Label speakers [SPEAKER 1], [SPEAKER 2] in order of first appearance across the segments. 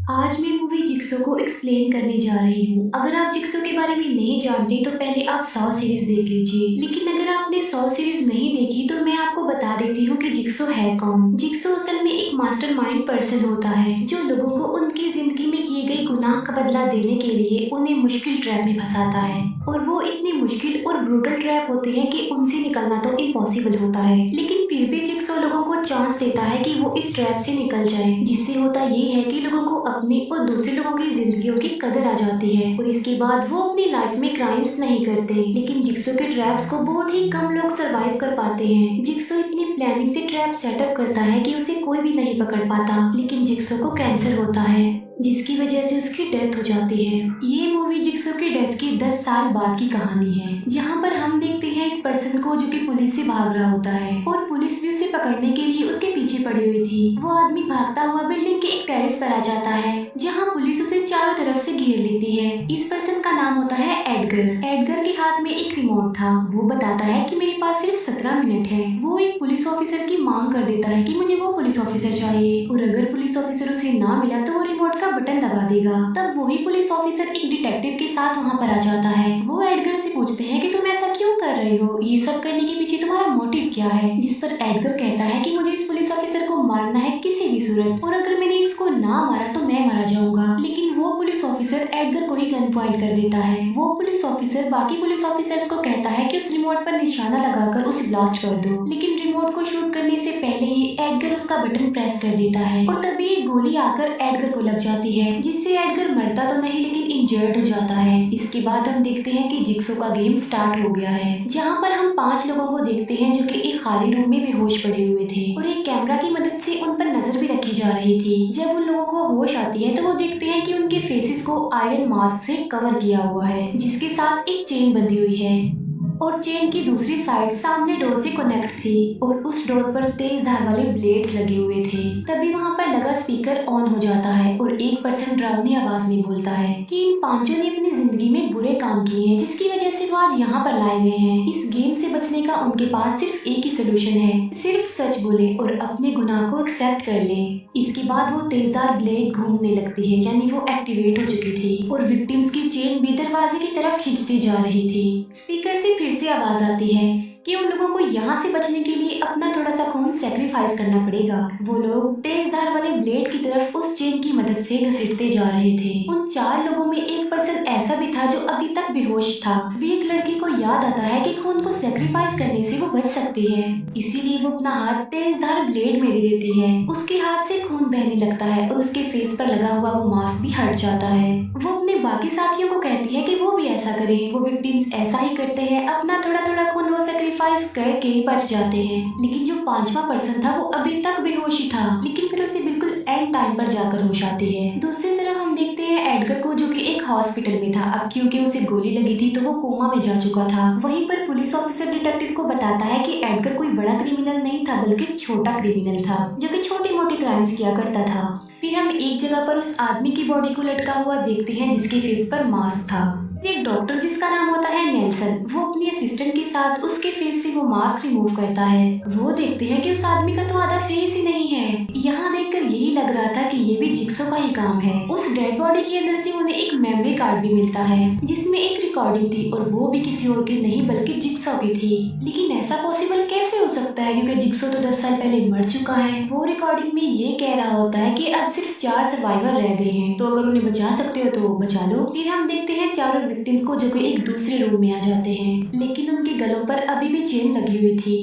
[SPEAKER 1] आज मैं movie jigsaw को एक्सप्लेन करने जा रही हूँ। अगर आप जिक्सो के बारे में नहीं जानते तो पहले आप 100 सीरीज देख लीजिए। लेकिन अगर आपने 100 सीरीज नहीं देखी तो मैं आपको बता देती हूँ कि जिक्सो है कौन। जिक्सो असल में एक मास्टरमाइंड पर्सन होता है जो लोगों को उनकी जिंदगी में किए गए गुनाह का बदला देने के लिए उन्हें मुश्किल ट्रैप में फंसाता है। और वो इतनी मुश्किल और ब्रूटल ट्रैप होते हैं कि उनसे निकलना तो इम्पॉसिबल होता है। लेकिन फिर भी जिक्सो लोगों को चांस देता है कि वो इस ट्रैप से निकल जाए। जिससे होता ये है कि लोगों को अपनी और दूसरे लोगों की जिंदगियों की कदर आ जाती है और इसके बाद वो अपनी लाइफ में क्राइम्स नहीं करते। लेकिन जिक्सो के ट्रैप्स को बहुत ही कम लोग सरवाइव कर पाते हैं। जिक्सो इतनी प्लानिंग से ट्रैप सेटअप करता है कि उसे कोई भी नहीं पकड़ पाता। लेकिन जिक्सो को कैंसर होता है जिसकी वजह से उसकी डेथ हो जाती है। ये मूवी जिक्सो की डेथ के 10 साल बाद की कहानी है, जहाँ पर हम देखते हैं एक पर्सन को जो कि पुलिस से भाग रहा होता है और पुलिस भी उसे पकड़ने के लिए उसके पीछे पड़ी हुई थी। वो आदमी भागता हुआ बिल्डिंग के एक टेरेस पर आ जाता है जहाँ पुलिस उसे चारों तरफ से घेर लेती है। इस पर्सन का नाम होता है एडगर। एडगर के हाथ में एक रिमोट था। वो बताता है कि मेरे पास सिर्फ 17 मिनट है। वो एक पुलिस ऑफिसर की मांग कर देता है कि मुझे वो पुलिस ऑफिसर चाहिए और अगर पुलिस ऑफिसर उसे ना मिला तो वो रिमोट का बटन दबा देगा। तब वही पुलिस ऑफिसर एक डिटेक्टिव के साथ वहाँ पर आ जाता है। वो एडगर से पूछते हैं कि तुम ऐसा क्यों कर रहे हो, ये सब करने के पीछे तुम्हारा मोटिव क्या है। जिस पर एडगर कहता है कि मुझे इस पुलिस ऑफिसर को मारना है किसी भी सूरत, और अगर मैंने इसको ना मारा तो मैं मारा जाऊंगा। लेकिन वो पुलिस ऑफिसर एडगर को ही गन पॉइंट कर देता है। वो पुलिस ऑफिसर बाकी पुलिस ऑफिसर्स को कहता है कि उस रिमोट पर निशाना लगाकर उसे ब्लास्ट कर दो। लेकिन रिमोट को शूट करने से पहले ही एडगर उसका बटन प्रेस कर देता है और तभी एक गोली आकर एडगर को लग जाती है, जिससे एडगर मरता तो नहीं लेकिन इंजर्ड हो जाता है। इसके बाद हम देखते हैं कि जिक्सो का गेम स्टार्ट हो गया है, जहाँ पर हम 5 लोगों को देखते हैं जो कि एक खाली रूम में बेहोश पड़े हुए थे और एक कैमरा की मदद से उन पर नजर भी रखी जा रही थी। जब उन लोगों को होश आती है तो वो देखते हैं कि उनके फेसेस को आयरन मास्क से कवर किया हुआ है, जिसके साथ एक चेन बंधी हुई है और चेन की दूसरी साइड सामने डोर से कनेक्ट थी और उस डोर पर तेज धार वाले ब्लेड्स लगे हुए थे। तभी वहाँ पर लगा स्पीकर ऑन हो जाता है और एक पर्सन डरावनी आवाज में बोलता है कि इन पांचों ने अपनी जिंदगी में बुरे काम किए हैं जिसकी वजह से वो आज यहाँ पर लाए गए हैं। इस गेम से बचने का उनके पास सिर्फ एक ही सोल्यूशन है, सिर्फ सच बोले और अपने गुनाह को एक्सेप्ट कर ले। इसके बाद वो तेजदार ब्लेड घूमने लगती है, यानी वो एक्टिवेट हो चुकी थी और विक्टिम्स की चेन भी दरवाजे की तरफ खींचती जा रही थी। स्पीकर से फिर से आवाज आती है कि उन लोगों को यहाँ से बचने के लिए अपना थोड़ा सा खून सेक्रीफाइस करना पड़ेगा। वो लोग तेज धार वाले ब्लेड की तरफ उस चेन की मदद से घसीटते जा रहे थे। उन 4 लोगों में एक पर्सन ऐसा भी था जो अभी तक बेहोश था। भी एक लड़की को याद आता है कि खून को सेक्रीफाइस करने से वो बच सकती है, इसीलिए वो अपना हाथ तेज धार ब्लेड में दे देती है। उसके हाथ से खून बहने लगता है और उसके फेस पर लगा हुआ वो मास्क भी हट जाता है। वो अपने बाकी साथियों को कहती है कि वो भी ऐसा करें। वो विक्टिम्स ऐसा ही करते हैं, अपना थोड़ा थोड़ा खून वो सेक्रीफाइस करके बच जाते हैं। लेकिन जो 5वां पर्सन था वो अभी तक बेहोश ही था, लेकिन फिर उसे बिल्कुल एंड टाइम पर जाकर होश आती है। दूसरी तरफ हम देखते हैं एडगर को, जो कि एक हॉस्पिटल में था। अब क्योंकि उसे गोली लगी थी तो वो कोमा में जा चुका था। वहीं पर पुलिस ऑफिसर डिटेक्टिव को बताता है कि एडगर कोई बड़ा क्रिमिनल नहीं था बल्कि छोटा क्रिमिनल था जो कि छोटे मोटे क्राइम्स किया करता था। फिर हम एक जगह पर उस आदमी की बॉडी को लटका हुआ देखते हैं जिसके फेस पर मास्क था। एक डॉक्टर जिसका नाम होता है नेल्सन, वो अपनी असिस्टेंट के साथ उसके फेस से वो मास्क रिमूव करता है। वो देखते हैं कि उस आदमी का तो आधा फेस ही नहीं है। यहाँ देखकर यही लग रहा था कि ये भी जिक्सो का ही काम है। उस डेड बॉडी के अंदर से उन्हें एक मेमोरी कार्ड भी मिलता है जिसमें एक रिकॉर्डिंग थी और वो भी किसी और की नहीं बल्कि जिक्सो की थी। लेकिन ऐसा पॉसिबल कैसे हो सकता है क्योंकि जिक्सो तो 10 साल पहले मर चुका है। वो रिकॉर्डिंग में ये कह रहा होता है कि अब सिर्फ 4 सर्वाइवर रह गए हैं, तो अगर उन्हें बचा सकते हो तो बचा लो। फिर हम देखते हैं चारों विक्टिम्स को जो कि एक दूसरे रूम में आ जाते हैं, लेकिन उनके गलों पर अभी भी चेन लगी हुई थी।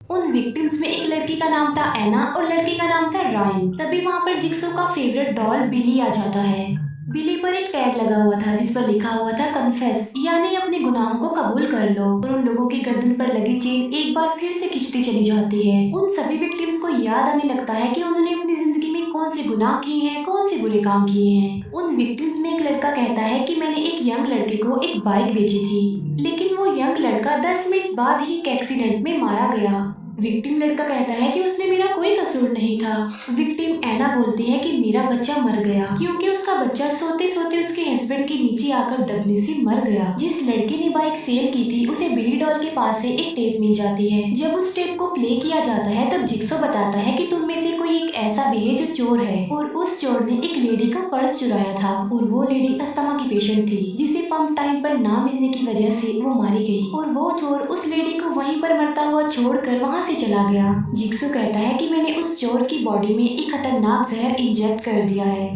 [SPEAKER 1] उन विक्टिम्स में एक लड़की का नाम था एना और लड़के का नाम था राइन। तभी वहाँ पर जिक्सो का फेवरेट डॉल बिली आ जाता है। बिली पर एक टैग लगा हुआ था जिस पर लिखा हुआ था कन्फेस, यानी अपने गुनाहों को कबूल कर लो। और उन लोगों की गर्दन पर लगी चेन एक बार फिर से खिंचती चली जाती है। उन सभी विक्टिम्स को याद आने लगता है कि उन्होंने अपनी जिंदगी में कौन से गुनाह किए हैं, कौन से बुरे काम किए हैं। उन विक्टिम्स में एक लड़का कहता है कि मैंने एक यंग लड़के को एक बाइक बेची थी, लेकिन वो यंग लड़का 10 मिनट बाद ही एक एक्सीडेंट में मारा गया। विक्टिम लड़का कहता है कि उसमें मेरा कोई कसूर नहीं था। विक्टिम एना बोलती है कि मेरा बच्चा मर गया क्योंकि उसका बच्चा सोते सोते उसके हस्बैंड के नीचे आकर दबने से मर गया। जिस लड़के ने बाइक सेल की थी उसे बिली डॉल के पास से एक टेप मिल जाती है। जब उस टेप को प्ले किया जाता है तब जिक्सो बताता है कि तुम में से कोई एक ऐसा भी है जो चोर है, और उस चोर ने एक लेडी का पर्स चुराया था और वो लेडी अस्थमा की पेशेंट थी जिसे पंप टाइम पर ना मिलने की वजह से वो मारी गई, और वो चोर उस लेडी को वहीं पर मरता हुआ छोड़कर वहाँ से चला गया। जिक्सो कहता है कि मैंने उस चोर की बॉडी में एक खतरनाक जहर इंजेक्ट कर दिया है,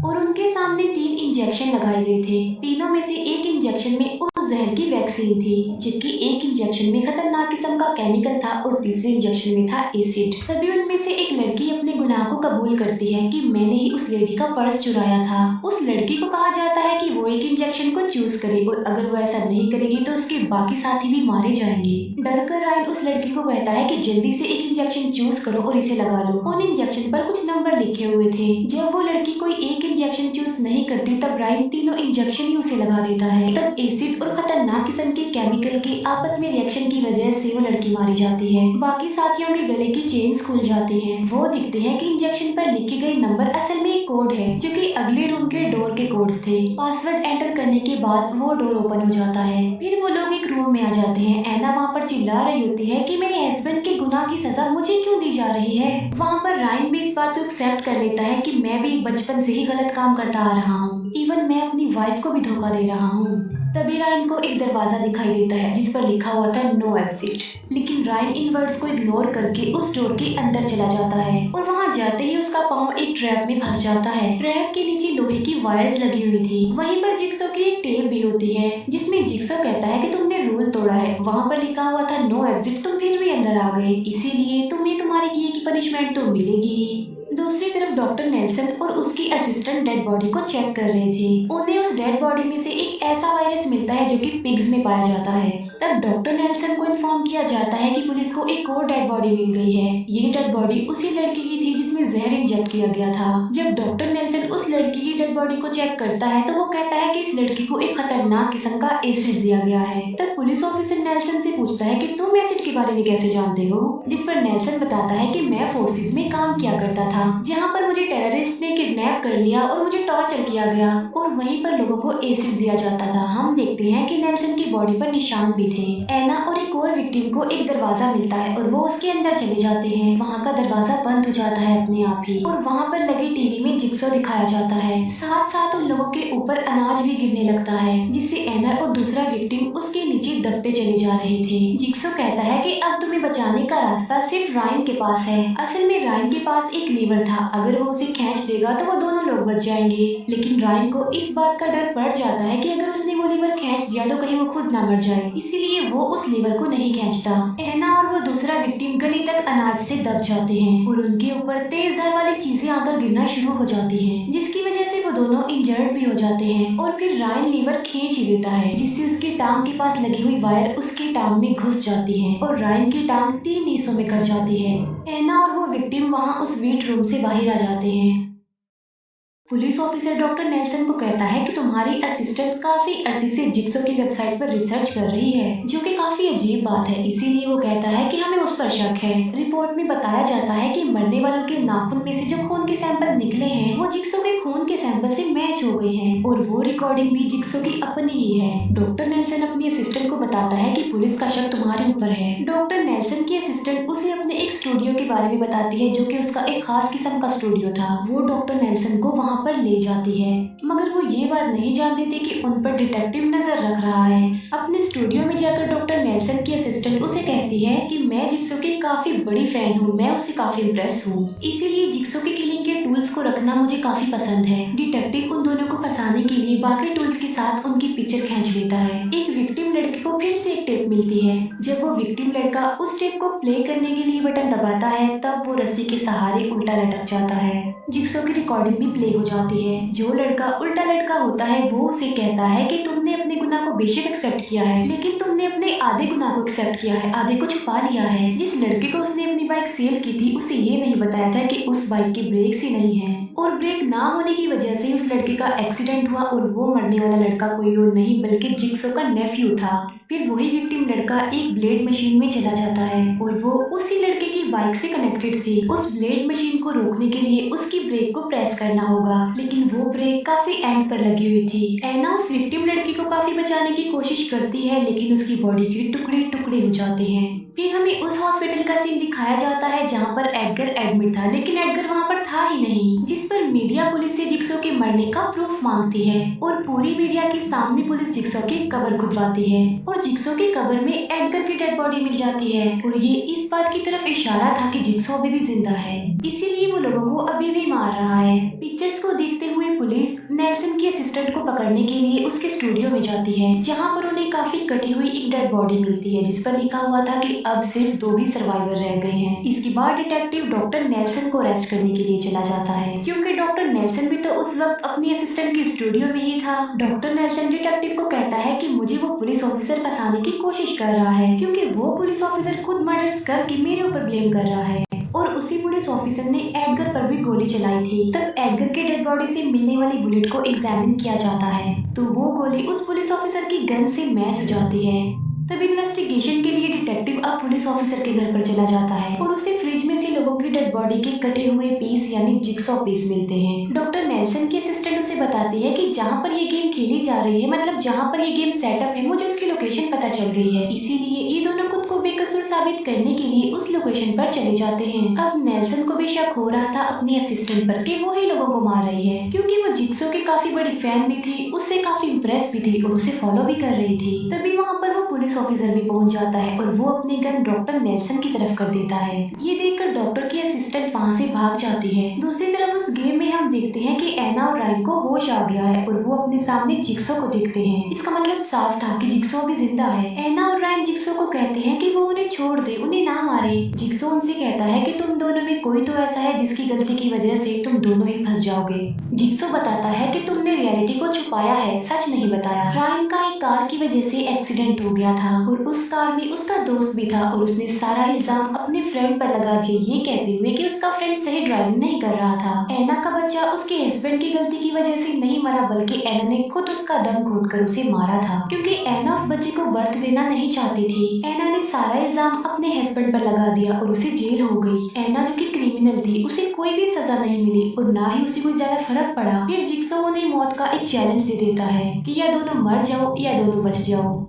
[SPEAKER 1] और उनके सामने 3 इंजेक्शन लगाए गए थे। तीनों में से एक इंजेक्शन में उस जहर की वैक्सीन थी, जबकि एक इंजेक्शन में खतरनाक किस्म का केमिकल था और तीसरे इंजेक्शन में था एसिड। तभी उनमें से एक लड़की अपने गुनाह को कबूल करती है कि मैंने ही उस लेडी का पर्स चुराया था। उस लड़की को कहा जाता है कि वो एक इंजेक्शन को चूज करे, और अगर वो ऐसा नहीं करेगी तो उसके बाकी साथी भी मारे जाएंगे। डरकर रायन उस लड़की को कहता है कि जल्दी से एक इंजेक्शन चूज करो और इसे लगा लो। उन इंजेक्शन पर कुछ नंबर लिखे हुए थे। जब वो लड़की कोई एक इंजेक्शन चूज नहीं करती तब रायन तीनों इंजेक्शन ही उसे लगा देता है। तब एसिड और खतरनाक किस्म के केमिकल के आपस में रिएक्शन की वजह से वो लड़की मारी जाती है। बाकी साथियों के गले की चेन्स खुल जाती हैं। वो दिखते हैं कि इंजेक्शन पर लिखे गए नंबर असल में एक कोड है जो कि अगले रूम के डोर के कोड्स थे। पासवर्ड एंटर करने के बाद वो डोर ओपन हो जाता है। फिर वो लोग एक रूम में आ जाते हैं। एना वहाँ पर चिल्ला रही होती है कि मेरे हस्बैंड के गुनाह की सजा मुझे क्यों दी जा रही है। वहाँ पर रायन भी इस बात को एक्सेप्ट कर लेता है कि मैं भी बचपन से ही गलत काम करता आ रहा हूँ, इवन मैं अपनी वाइफ को भी धोखा दे रहा हूँ। तभी रायन को एक दरवाजा दिखाई देता है जिस पर लिखा हुआ था नो एग्जिट, लेकिन रायन इन वर्ड्स को इग्नोर करके उस डोर के अंदर चला जाता है, और वहाँ जाते ही उसका पाँव एक ट्रैप में फंस जाता है। ट्रैप के नीचे लोहे की वायर्स लगी हुई थी। वहीं पर जिक्सो की एक टेप भी होती है जिसमें जिक्सो कहता है कि तुमने रूल तोड़ा है। वहाँ पर लिखा हुआ था नो एग्जिट, तुम फिर भी अंदर आ गए, इसीलिए तुम्हें तुम्हारे किए की पनिशमेंट तो मिलेगी ही। दूसरी तरफ डॉक्टर नेल्सन और उसकी असिस्टेंट डेड बॉडी को चेक कर रहे थे। उन्हें उस डेड बॉडी में से एक ऐसा वायरस मिलता है जो कि पिग्स में पाया जाता है। तब डॉक्टर नेल्सन को इन्फॉर्म किया जाता है कि पुलिस को एक और डेड बॉडी मिल गई है। ये डेड बॉडी उसी लड़की की थी जिसमें जहर इंजेक्ट किया गया था। जब डॉक्टर नेल्सन उस लड़की की डेड बॉडी को चेक करता है तो वो कहता है कि इस लड़की को एक खतरनाक किस्म का एसिड दिया गया है। तब पुलिस ऑफिसर नेल्सन से पूछता है कि तुम एसिड के बारे में कैसे जानते हो, जिस पर नेल्सन बताता है कि मैं फोर्सेस में काम किया करता था जहाँ पर मुझे टेररिस्ट ने किडनैप कर लिया और मुझे टॉर्चर किया गया, और वहीं पर लोगों को एसिड दिया जाता था। हम देखते हैं कि नेल्सन की बॉडी पर निशान भी थे। एना और एक और विक्टिम को एक दरवाजा मिलता है और वो उसके अंदर चले जाते हैं। वहाँ का दरवाजा बंद हो जाता है अपने आप ही, और वहाँ पर लगे टीवी में जिक्सो दिखाया जाता है। साथ साथ उन लोगों के ऊपर अनाज भी गिरने लगता है जिससे एना और दूसरा विक्टिम उसके नीचे दबते चले जा रहे थे। जिक्सो कहता है कि अब तुम्हें बचाने का रास्ता सिर्फ रायन के पास है। असल में रायन के पास एक लीवर था, अगर वो उसे खींच देगा तो वो दोनों लोग बच जाएंगे। लेकिन रायन को इस बात का डर पड़ जाता है कि अगर उसने वो लीवर खींच दिया तो कहीं वो खुद ना मर जाए, इसीलिए वो उस लीवर को नहीं खींचता। एना और वो दूसरा विक्टिम गले तक अनाज से दब जाते हैं और उनके ऊपर तेज धार वाली चीजें आकर गिरना शुरू हो जाती हैं, जिसकी वजह से वो दोनों इंजर्ड भी हो जाते हैं। और फिर रायन लीवर खींच ही देता है जिससे उसकी टांग के पास लगी हुई वायर उसकी टांग में घुस जाती है और रायन की टांग 3 हिस्सों में कट जाती है। एना और वो विक्टिम वहाँ उस वेट रूम से बाहर आ जाते हैं। पुलिस ऑफिसर डॉक्टर नेल्सन को कहता है कि तुम्हारी असिस्टेंट काफी अरसे से जिक्सो की वेबसाइट पर रिसर्च कर रही है, जो कि काफी अजीब बात है, इसीलिए वो कहता है कि हमें उस पर शक है। रिपोर्ट में बताया जाता है कि मरने वालों के नाखून में से जो खून के सैंपल निकले हैं वो जिक्सो के खून के सैंपल से मैच हो गए हैं, और वो रिकॉर्डिंग भी जिक्सो की अपनी ही है। डॉक्टर नेल्सन अपनी असिस्टेंट को बताता है कि पुलिस का शक तुम्हारे ऊपर है। डॉक्टर नेल्सन की असिस्टेंट उसे अपने एक स्टूडियो के बारे में बताती है जो कि उसका एक खास किस्म का स्टूडियो था। वो डॉक्टर नेल्सन को वहाँ पर ले जाती है, मगर वो ये बात नहीं जानती थी कि उन पर डिटेक्टिव नजर रख रहा है। अपने स्टूडियो में जाकर डॉक्टर नेल्सन की असिस्टेंट उसे कहती है कि मैं जिक्सो की काफी बड़ी फैन हूँ, मैं उससे काफी इम्प्रेस हूँ, इसीलिए जिक्सो की किलिंग के टूल्स को रखना मुझे काफी पसंद है। डिटेक्टिव उन दोनों को फंसाने के लिए बाकी टूल्स के साथ उनकी पिक्चर खींच लेता है। एक विक्टिम लड़के को फिर से एक टेप मिलती है। जब वो विक्टिम लड़का उस टेप को प्ले करने के लिए बटन दबाता है तब वो रस्सी के सहारे उल्टा लटक जाता है। जिक्सो की रिकॉर्डिंग भी प्ले हो जाती है। जो लड़का उल्टा लटका होता है वो उसे कहता है कि तुमने अपने गुनाह को बेशक एक्सेप्ट किया है, लेकिन तुमने ने अपने आधे गुनाह को एक्सेप्ट किया है, आधे को छुपा लिया है। जिस लड़के को उसने अपनी बाइक सेल की थी उसे ये नहीं बताया था कि उस बाइक के ब्रेक्स ही नहीं है, और ब्रेक ना होने की वजह से उस लड़के का एक्सीडेंट हुआ और वो मरने वाला लड़का कोई और नहीं बल्कि जिक्सो का नेफ्यू था। फिर वही विक्टिम लड़का एक ब्लेड मशीन में चला जाता है और वो उसी लड़के की बाइक से कनेक्टेड थी। उस ब्लेड मशीन को रोकने के लिए उसकी ब्रेक को प्रेस करना होगा, लेकिन वो ब्रेक काफी एंड पर लगी हुई थी। एना उस विक्टिम लड़की को काफी बचाने की कोशिश करती है, लेकिन उसकी बॉडी के टुकड़े टुकड़े हो जाते हैं। फिर हमें उस हॉस्पिटल का सीन दिखाया जाता है जहाँ पर एडगर एडमिट था, लेकिन एडगर वहाँ पर था ही नहीं, जिस पर मीडिया पुलिस से जिक्सो के मरने का प्रूफ मांगती है और पूरी मीडिया के सामने पुलिस जिक्सो की कब्र खुदवाती है और जिक्सो की कब्र में एडगर की डेड बॉडी मिल जाती है और ये इस बात की तरफ इशारा था कि जिक्सो अभी भी जिंदा है, इसीलिए वो लोगों को अभी भी मार रहा है। पिक्चर्स को देखते हुए पुलिस नेल्सन के असिस्टेंट को पकड़ने के लिए उसके स्टूडियो में जाती है, जहाँ पर उन्हें काफी कटी हुई एक डेड बॉडी मिलती है जिस पर लिखा हुआ था कि अब सिर्फ 2 ही सर्वाइवर रह गए हैं। इसके बाद डिटेक्टिव डॉक्टर नेल्सन को अरेस्ट करने के लिए चला जाता है, क्योंकि डॉक्टर नेल्सन भी तो उस वक्त अपनी असिस्टेंट के स्टूडियो में ही था। डॉक्टर नेल्सन डिटेक्टिव को कहता है कि मुझे वो पुलिस ऑफिसर फंसाने की कोशिश कर रहा है, क्योंकि वो पुलिस ऑफिसर खुद मर्डर्स करके मेरे ऊपर ब्लेम कर रहा है और उसी पुलिस ऑफिसर ने एडगर पर भी गोली चलाई थी। तब एडगर के डेड बॉडी से मिलने वाली बुलेट को एग्जामिन किया जाता है तो वो गोली उस पुलिस ऑफिसर की गन से मैच हो जाती है। तब इन्वेस्टिगेशन के लिए डिटेक्टिव अब पुलिस ऑफिसर के घर पर चला जाता है और उसे फ्रिज में से लोगों की डेड बॉडी के कटे हुए पीस यानी जिक्सॉ पीस मिलते हैं। डॉक्टर नेल्सन की असिस्टेंट उसे बताती है कि जहाँ पर ये गेम खेली जा रही है, मतलब जहाँ पर ये गेम सेटअप है, मुझे उसकी लोकेशन पता चल गई है, इसीलिए ये दोनों खुद को बेकसूर साबित करने के लिए उस लोकेशन पर चले जाते हैं। अब नेल्सन को भी शक हो रहा था अपनी असिस्टेंट पर कि वो ही लोगों को मार रही है, क्योंकि वो जिक्सो की काफी बड़ी फैन भी थी, उससे काफी इम्प्रेस भी थी और उसे फॉलो भी कर रही थी। तभी वहाँ पर वो पुलिस ऑफिसर भी पहुंच जाता है और वो अपनी गन डॉक्टर नेल्सन की तरफ कर देता है। ये देखकर डॉक्टर की असिस्टेंट वहाँ से भाग जाती है। दूसरी तरफ उस गेम में हम देखते हैं कि एना और रायन को होश आ गया है और वो अपने सामने जिक्सो को देखते हैं। इसका मतलब साफ था कि जिक्सो भी जिंदा है। एना और रायन जिक्सो को कहते हैं कि वो उन्हें छोड़ दे, उन्हें ना मारे। जिक्सो उनसे कहता है कि तुम दोनों में कोई तो ऐसा है जिसकी गलती की वजह से तुम दोनों ही फंस जाओगे। जिक्सो बताता है कि तुमने रियलिटी को छुपाया है, सच नहीं बताया। रायन का एक कार की वजह से एक्सीडेंट हो गया था और उस कार में उसका दोस्त भी था और उसने सारा इल्जाम अपने फ्रेंड पर लगा दिया, ये कहते हुए कि उसका फ्रेंड सही ड्राइविंग नहीं कर रहा था। एना का बच्चा उसके हस्बैंड की गलती की वजह से नहीं मरा, बल्कि एना ने खुद उसका दम घोटकर उसे मारा था, क्योंकि एना उस बच्चे को बर्थ देना नहीं चाहती थी। एना ने सारा इल्जाम अपने हस्बैंड पर लगा दिया और उसे जेल हो गई। एना जो कि क्रिमिनल थी, उसे कोई भी सजा नहीं मिली और ना ही उसे कोई ज्यादा फर्क पड़ा। फिर जिक्सो उन्हें मौत का एक चैलेंज दे देता है कि या दोनों मर जाओ या दोनों बच जाओ।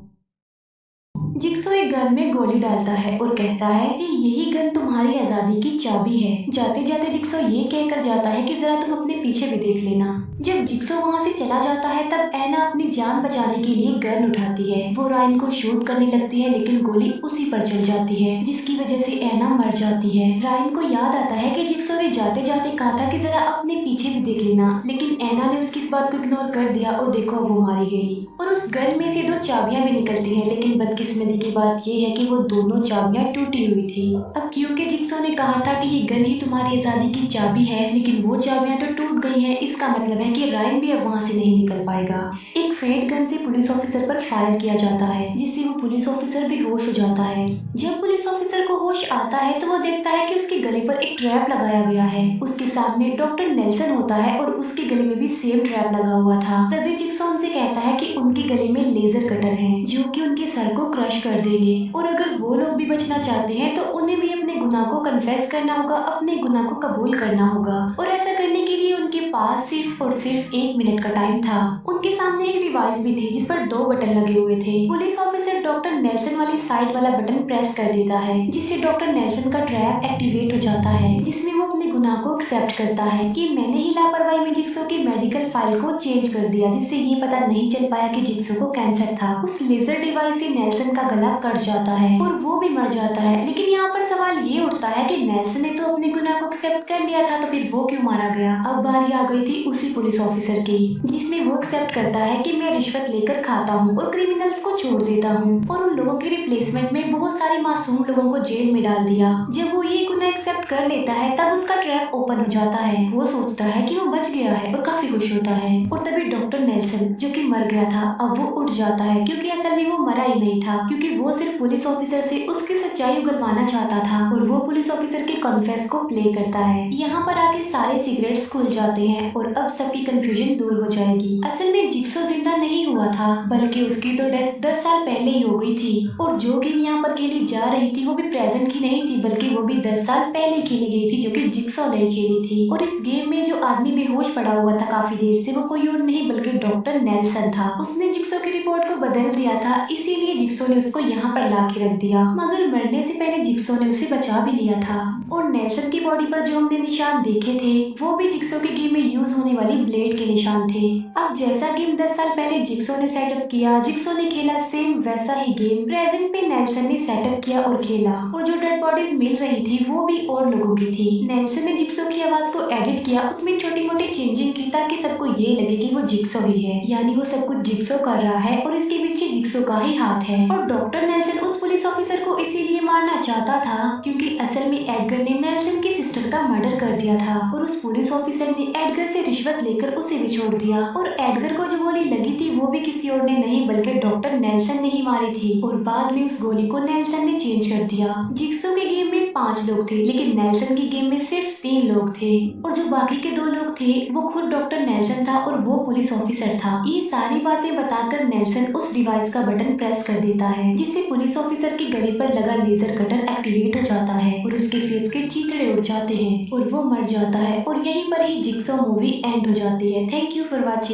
[SPEAKER 1] जिक्सो एक गन में गोली डालता है और कहता है कि यही गन तुम्हारी आजादी की चाबी है। जाते जाते जिक्सो ये कहकर जाता है कि जरा तुम अपने पीछे भी देख लेना। जब जिक्सो वहाँ से चला जाता है तब एना अपनी जान बचाने के लिए गन उठाती है। वो रायन को शूट करने लगती है, लेकिन गोली उसी पर चल जाती है, जिसकी वजह से एना मर जाती है। रायन को याद आता है कि जिक्सो ने जाते जाते कहा था कि जरा अपने पीछे भी देख लेना, लेकिन एना ने उसकी इस बात को इग्नोर कर दिया और देखो वो मारी गई। और उस गन में से 2 चाबियां भी निकलती हैं, लेकिन बदकिस्मती की बात ये है कि वो दोनों चाबियां टूटी हुई थी। अब क्योंकि जिक्सो ने कहा था कि ये गन ही तुम्हारी आजादी की चाबी है, लेकिन वो चाबियां तो टूट गई हैं, इसका मतलब है कि रायन भी अब वहाँ से नहीं निकल पाएगा। एक फेड गन से पुलिस ऑफिसर पर फायर किया जाता है, जिससे वो पुलिस ऑफिसर भी होश हो जाता है। जब पुलिस ऑफिसर को होश आता है तो वो देखता है कि उसके गले पर एक ट्रैप लगाया गया है। उसके सामने डॉक्टर नेल्सन होता है और उसके गले में भी सेम ट्रैप लगा हुआ था। तभी जिक्सो उनसे कहता है कि उनके गले में लेजर कटर है, जो कि उनके सर को क्रश कर देंगे और अगर वो लोग भी बचना चाहते हैं तो उन्हें भी अपने गुनाह को कन्फेस करना होगा, अपने गुनाह को कबूल करना होगा। और ऐसा करने के लिए उनके पास सिर्फ और सिर्फ 1 मिनट का टाइम था। उनके सामने एक डिवाइस भी थी जिस पर 2 बटन लगे हुए थे। पुलिस ऑफिसर डॉक्टर नेल्सन वाली साइड वाला बटन प्रेस कर देता है, जिससे डॉक्टर नेल्सन का ट्रैप एक्टिवेट हो जाता है, जिसमें वो अपने गुनाह को एक्सेप्ट करता है कि मैंने ही लापरवाही में जिक्सो की मेडिकल फाइल को चेंज कर दिया, जिससे ये पता नहीं चल पाया कि जिक्सो को कैंसर था। उस लेजर डिवाइस से नेल्सन का गला कट जाता है और वो भी मर जाता है। लेकिन यहाँ पर सवाल ये उठता है कि नेल्सन ने तो अपने गुनाह को एक्सेप्ट कर लिया था, तो फिर वो क्यों मारा गया। अब बारी आ गई थी उसी पुलिस ऑफिसर की, जिसमें वो एक्सेप्ट करता है कि मैं रिश्वत लेकर खाता हूँ और क्रिमिनल्स को छोड़ देता हूँ और उन लोगों के रिप्लेसमेंट में बहुत सारे मासूम लोगों को जेल में डाल दिया। जब वो ये गुनाह एक्सेप्ट कर लेता है तब उसका ट्रैप ओपन हो जाता है। वो सोचता है कि वो बच गया है और काफी खुश होता है। और तभी डॉक्टर नेल्सन जो कि मर गया था अब वो उठ जाता है, क्योंकि असल में वो मरा ही नहीं था, क्योंकि वो सिर्फ पुलिस ऑफिसर से उसकी सच्चाई उगलवाना चाहता था और वो पुलिस ऑफिसर के कन्फेस को प्ले करता है। यहाँ पर आके सारे सीक्रेट्स खुल जाते हैं और अब सबकी कंफ्यूजन दूर हो जाएगी। असल में जिक्सो जिंदा नहीं हुआ था, बल्कि उसकी तो डेथ 10 साल पहले ही हो गई थी और जो गेम यहाँ पर खेली जा रही थी वो भी प्रेजेंट की नहीं थी, बल्कि वो भी 10 साल पहले खेली गई थी, जो कि जिक्सो ने खेली थी। और इस गेम में जो आदमी बेहोश पड़ा हुआ था काफी देर से, वो कोई और नहीं बल्कि डॉक्टर नेल्सन था। उसने जिक्सो की रिपोर्ट को बदल दिया था, इसीलिए जिक्सो ने उसको यहाँ पर ला के रख दिया। मगर मरने से पहले जिक्सो ने उसे बचा भी लिया था। और नेल्सन की बॉडी पर जो हमने निशान देखे थे वो भी जिक्सो के गेम में यूज होने वाली ब्लेड के निशान थे। अब जैसा गेम 10 साल पहले जिक्सो ने सेटअप किया, जिक्सो ने खेला, सेम वैसा ही गेम प्रेजेंट पे नेल्सन ने सेटअप किया और खेला। और जो डेड बॉडीज मिल रही थी वो भी और लोगों की थी। नेल्सन ने जिक्सो की आवाज को एडिट किया, उसमें छोटी मोटी चेंजिंग की ताकि सबको ये लगे कि वो जिक्सो ही है, यानी वो सब कुछ जिक्सो कर रहा है और इसके पीछे जिक्सो का ही हाथ है। और डॉक्टर नेल्सन उस पुलिस ऑफिसर को इसीलिए मारना चाहता था क्योंकि असल में एडगर ने नेल्सन की सिस्टर का मर्डर कर दिया था और उस पुलिस ऑफिसर ने एडगर से रिश्वत लेकर उसे भी छोड़ दिया। और एडगर को जो गोली लगी थी वो भी किसी और ने नहीं बल्कि डॉक्टर नेल्सन ने ही मारी थी और बाद में उस गोली को नेल्सन ने चेंज कर दिया। जिक्सो के गेम में 5 लोग थे लेकिन नेल्सन के गेम में सिर्फ 3 लोग थे और जो बाकी के 2 लोग थे वो खुद डॉक्टर नेल्सन था और वो पुलिस ऑफिसर था। ये सारी बातें बताकर नेल्सन उस डिवाइस का बटन प्रेस कर देता है जिससे पुलिस ऑफिसर की गले पर लगा लेजर कटर एक्टिवेट हो जाता है और उसके फेस के चीथड़े उड़ जाते हैं और वो मर जाता है और यहीं पर ही जिक्सो मूवी एंड हो जाती है। Thank you for watching.